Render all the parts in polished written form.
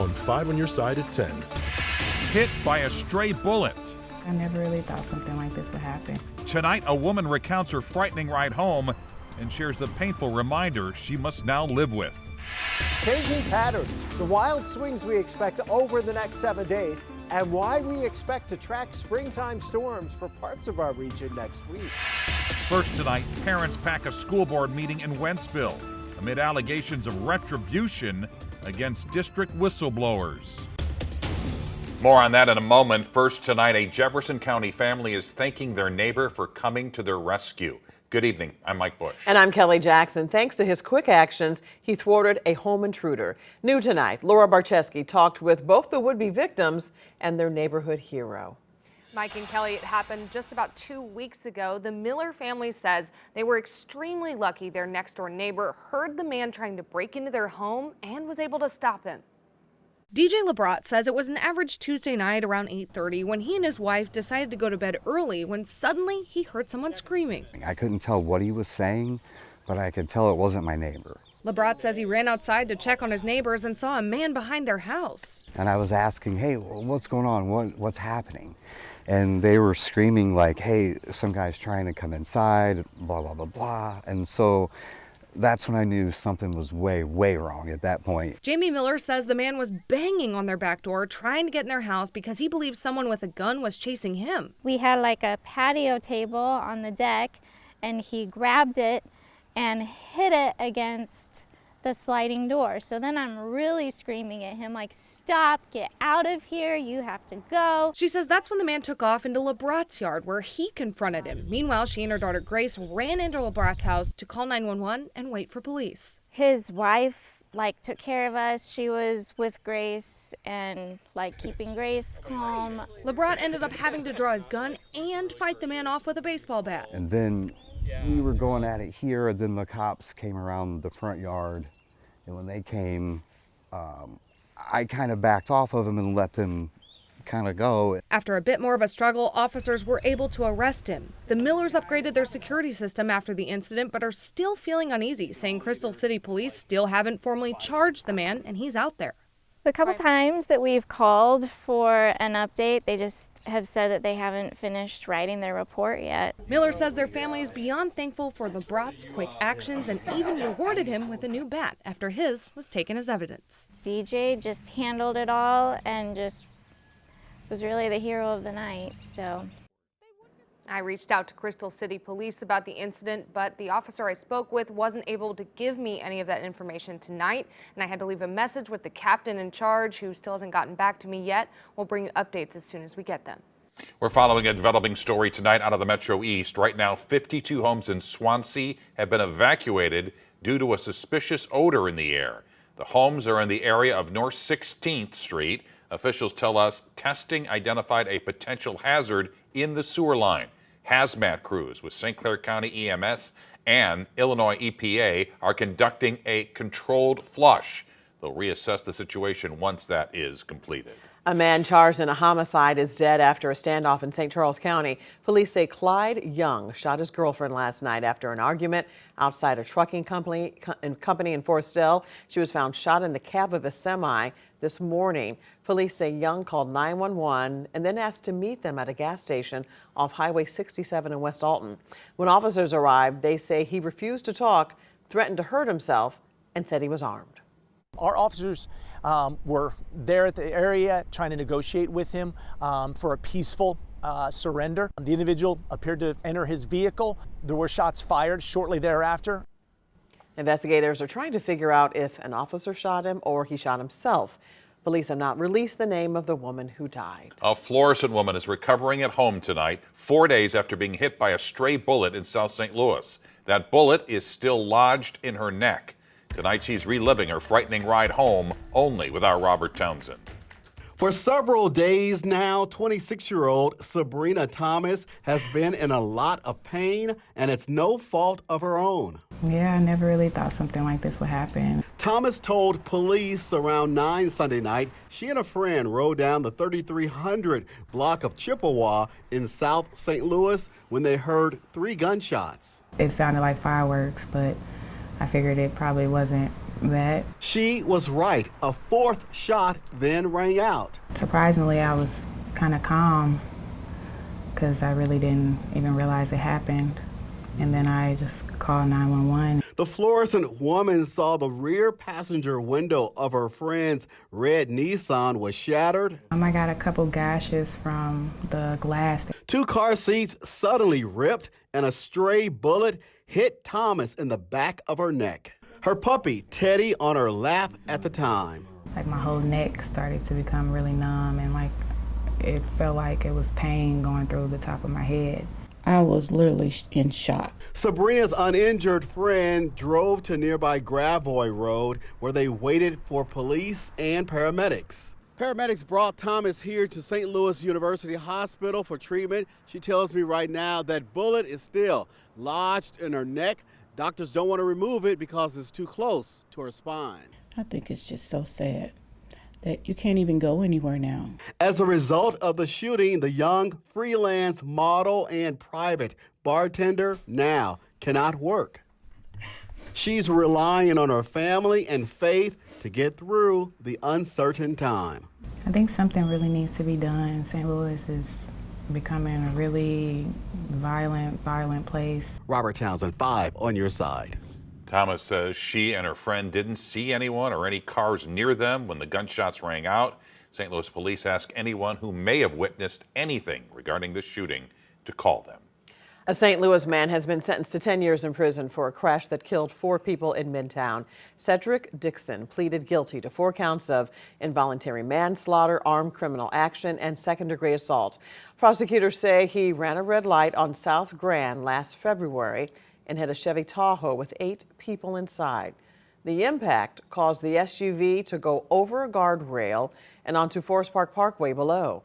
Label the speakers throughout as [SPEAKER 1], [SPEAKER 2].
[SPEAKER 1] on 5 on Your Side at 10.
[SPEAKER 2] Hit by a stray bullet.
[SPEAKER 3] I never really thought something like this would happen.
[SPEAKER 2] Tonight, a woman recounts her frightening ride home and shares the painful reminder she must now live with.
[SPEAKER 4] Changing patterns, the wild swings we expect over the next 7 days, and why we expect to track springtime storms for parts of our region next week.
[SPEAKER 2] First tonight, parents pack a school board meeting in Wentzville amid allegations of retribution against district whistleblowers. More on that in a moment. First tonight, a Jefferson County family is thanking their neighbor for coming to their rescue. Good evening. I'm Mike Bush.
[SPEAKER 5] And I'm Kelly Jackson. Thanks to his quick actions, he thwarted a home intruder. New tonight, Laura Barcheski talked with both the would-be victims and their neighborhood hero.
[SPEAKER 6] Mike and Kelly, it happened just about 2 weeks ago. The Miller family says they were extremely lucky their next-door neighbor heard the man trying to break into their home and was able to stop him.
[SPEAKER 7] DJ LeBrat says it was an average Tuesday night around 8:30 when he and his wife decided to go to bed early when suddenly he heard someone screaming.
[SPEAKER 8] I couldn't tell what he was saying, but I could tell it wasn't my neighbor.
[SPEAKER 7] LeBrat says he ran outside to check on his neighbors and saw a man behind their house.
[SPEAKER 8] And I was asking, hey, what's going on? What's happening? And they were screaming like, hey, some guy's trying to come inside, blah, blah, blah, blah. And so that's when I knew something was way, way wrong at that point.
[SPEAKER 7] Jamie Miller says the man was banging on their back door, trying to get in their house because he believes someone with a gun was chasing him.
[SPEAKER 9] We had like a patio table on the deck, and he grabbed it and hit it against the sliding door. So then I'm really screaming at him like, stop, get out of here, you have to go.
[SPEAKER 7] She says that's when the man took off into LeBrat's yard where he confronted him. Meanwhile, she and her daughter Grace ran into LeBrat's house to call 911 and wait for police.
[SPEAKER 9] His wife took care of us. She was with Grace and keeping Grace calm.
[SPEAKER 7] LeBrat ended up having to draw his gun and fight the man off with a baseball bat.
[SPEAKER 8] And then we were going at it here, and then the cops came around the front yard. And when they came, I kind of backed off of them and let them kind of go.
[SPEAKER 7] After a bit more of a struggle, officers were able to arrest him. The Millers upgraded their security system after the incident, but are still feeling uneasy, saying Crystal City Police still haven't formally charged the man, and he's out there.
[SPEAKER 9] The couple times that we've called for an update, they just have said that they haven't finished writing their report yet.
[SPEAKER 7] Miller says their family is beyond thankful for LeBrat's quick actions and even rewarded him with a new bat after his was taken as evidence.
[SPEAKER 9] DJ just handled it all and just was really the hero of the night, so.
[SPEAKER 6] I reached out to Crystal City Police about the incident, but the officer I spoke with wasn't able to give me any of that information tonight, and I had to leave a message with the captain in charge, who still hasn't gotten back to me yet. We'll bring you updates as soon as we get them.
[SPEAKER 2] We're following a developing story tonight out of the Metro East. Right now, 52 homes in Swansea have been evacuated due to a suspicious odor in the air. The homes are in the area of North 16th Street. Officials tell us testing identified a potential hazard in the sewer line. Hazmat crews with St. Clair County EMS and Illinois EPA are conducting a controlled flush. They'll reassess the situation once that is completed.
[SPEAKER 5] A man charged in a homicide is dead after a standoff in St. Charles County. Police say Clyde Young shot his girlfriend last night after an argument outside a trucking company in Forestell. She was found shot in the cab of a semi this morning. Police say Young called 911 and then asked to meet them at a gas station off Highway 67 in West Alton. When officers arrived, they say he refused to talk, threatened to hurt himself, and said he was armed.
[SPEAKER 10] Our officers were there at the area trying to negotiate with him for a peaceful surrender. The individual appeared to enter his vehicle. There were shots fired shortly thereafter.
[SPEAKER 5] Investigators are trying to figure out if an officer shot him or he shot himself. Police have not released the name of the woman who died.
[SPEAKER 2] A Florissant woman is recovering at home tonight, 4 days after being hit by a stray bullet in South St. Louis. That bullet is still lodged in her neck. Tonight she's reliving her frightening ride home only with our Robert Townsend.
[SPEAKER 11] For several days now, 26-year-old Sabrina Thomas has been in a lot of pain, and it's no fault of her own.
[SPEAKER 3] Yeah, I never really thought something like this would happen.
[SPEAKER 11] Thomas told police around 9 Sunday night she and a friend rode down the 3300 block of Chippewa in South St. Louis when they heard 3 gunshots.
[SPEAKER 3] It sounded like fireworks, but I figured it probably wasn't that.
[SPEAKER 11] She was right. A fourth shot then rang out.
[SPEAKER 3] Surprisingly, I was kind of calm because I really didn't even realize it happened. And then I just called 911.
[SPEAKER 11] The fluorescent woman saw the rear passenger window of her friend's red Nissan was shattered.
[SPEAKER 3] I got a couple gashes from the glass.
[SPEAKER 11] 2 car seats suddenly ripped, and a stray bullet hit Thomas in the back of her neck. Her puppy, Teddy, on her lap at the time.
[SPEAKER 3] Like my whole neck started to become really numb, and like it felt like it was pain going through the top of my head.
[SPEAKER 1] I was literally in shock.
[SPEAKER 11] Sabrina's uninjured friend drove to nearby Gravois Road, where they waited for police and paramedics. Paramedics brought Thomas here to St. Louis University Hospital for treatment. She tells me right now that bullet is still lodged in her neck. Doctors don't want to remove it because it's too close to her spine.
[SPEAKER 1] I think it's just so sad that you can't even go anywhere now.
[SPEAKER 11] As a result of the shooting, the young freelance model and private bartender now cannot work. She's relying on her family and faith to get through the uncertain time.
[SPEAKER 3] I think something really needs to be done. St. Louis is becoming a really violent place.
[SPEAKER 11] Robert Townsend, 5 on your side.
[SPEAKER 2] Thomas says she and her friend didn't see anyone or any cars near them when the gunshots rang out. St. Louis police ask anyone who may have witnessed anything regarding this shooting to call them.
[SPEAKER 5] A St. Louis man has been sentenced to 10 years in prison for a crash that killed 4 people in Midtown. Cedric Dixon pleaded guilty to 4 counts of involuntary manslaughter, armed criminal action, and second-degree assault. Prosecutors say he ran a red light on South Grand last February and hit a Chevy Tahoe with 8 people inside. The impact caused the SUV to go over a guardrail and onto Forest Park Parkway below.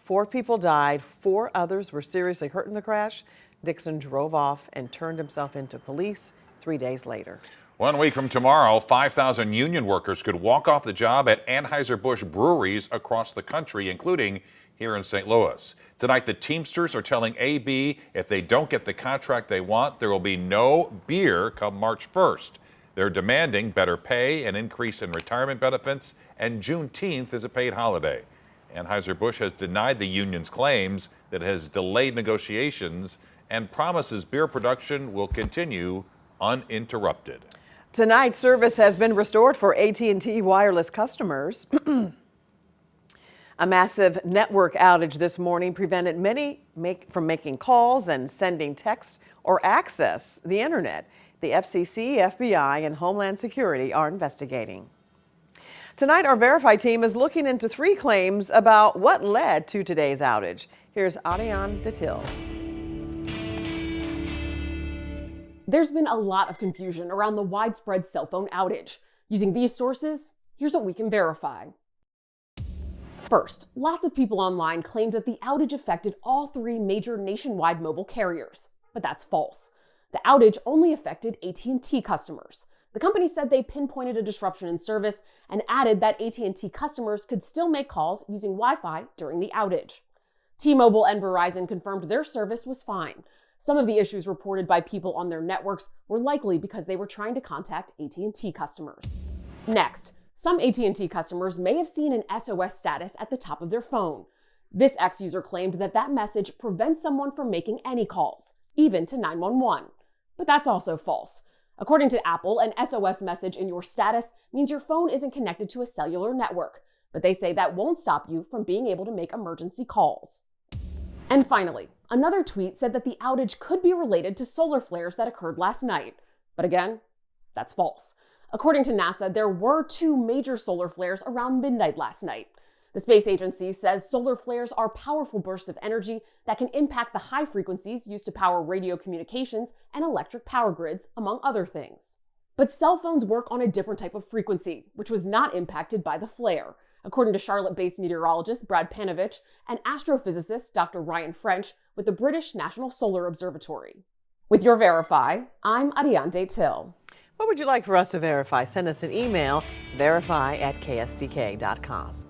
[SPEAKER 5] 4 people died, 4 others were seriously hurt in the crash. Dixon drove off and turned himself into police 3 days later.
[SPEAKER 2] 1 week from tomorrow, 5,000 union workers could walk off the job at Anheuser-Busch breweries across the country, including here in St. Louis. Tonight, the Teamsters are telling AB if they don't get the contract they want, there will be no beer come March 1st. They're demanding better pay, an increase in retirement benefits, and Juneteenth is a paid holiday. Anheuser-Busch has denied the union's claims that it has delayed negotiations and promises beer production will continue uninterrupted.
[SPEAKER 5] Tonight, service has been restored for AT&T wireless customers. A massive network outage this morning prevented many from making calls and sending texts or access the internet. The FCC, FBI, and Homeland Security are investigating. Tonight, our Verify team is looking into 3 claims about what led to today's outage. Here's Ariane Detil.
[SPEAKER 12] There's been a lot of confusion around the widespread cell phone outage. Using these sources, here's what we can verify. First, lots of people online claimed that the outage affected all 3 major nationwide mobile carriers, but that's false. The outage only affected AT&T customers. The company said they pinpointed a disruption in service and added that AT&T customers could still make calls using Wi-Fi during the outage. T-Mobile and Verizon confirmed their service was fine. Some of the issues reported by people on their networks were likely because they were trying to contact AT&T customers. Next, some AT&T customers may have seen an SOS status at the top of their phone. This ex-user claimed that that message prevents someone from making any calls, even to 911. But that's also false. According to Apple, an SOS message in your status means your phone isn't connected to a cellular network, but they say that won't stop you from being able to make emergency calls. And finally, another tweet said that the outage could be related to solar flares that occurred last night. But again, that's false. According to NASA, there were 2 major solar flares around midnight last night. The space agency says solar flares are powerful bursts of energy that can impact the high frequencies used to power radio communications and electric power grids, among other things. But cell phones work on a different type of frequency, which was not impacted by the flare, according to Charlotte-based meteorologist Brad Panovich and astrophysicist Dr. Ryan French with the British National Solar Observatory. With your Verify, I'm Ariane Till.
[SPEAKER 5] What would you like for us to verify? Send us an email, verify@ksdk.com.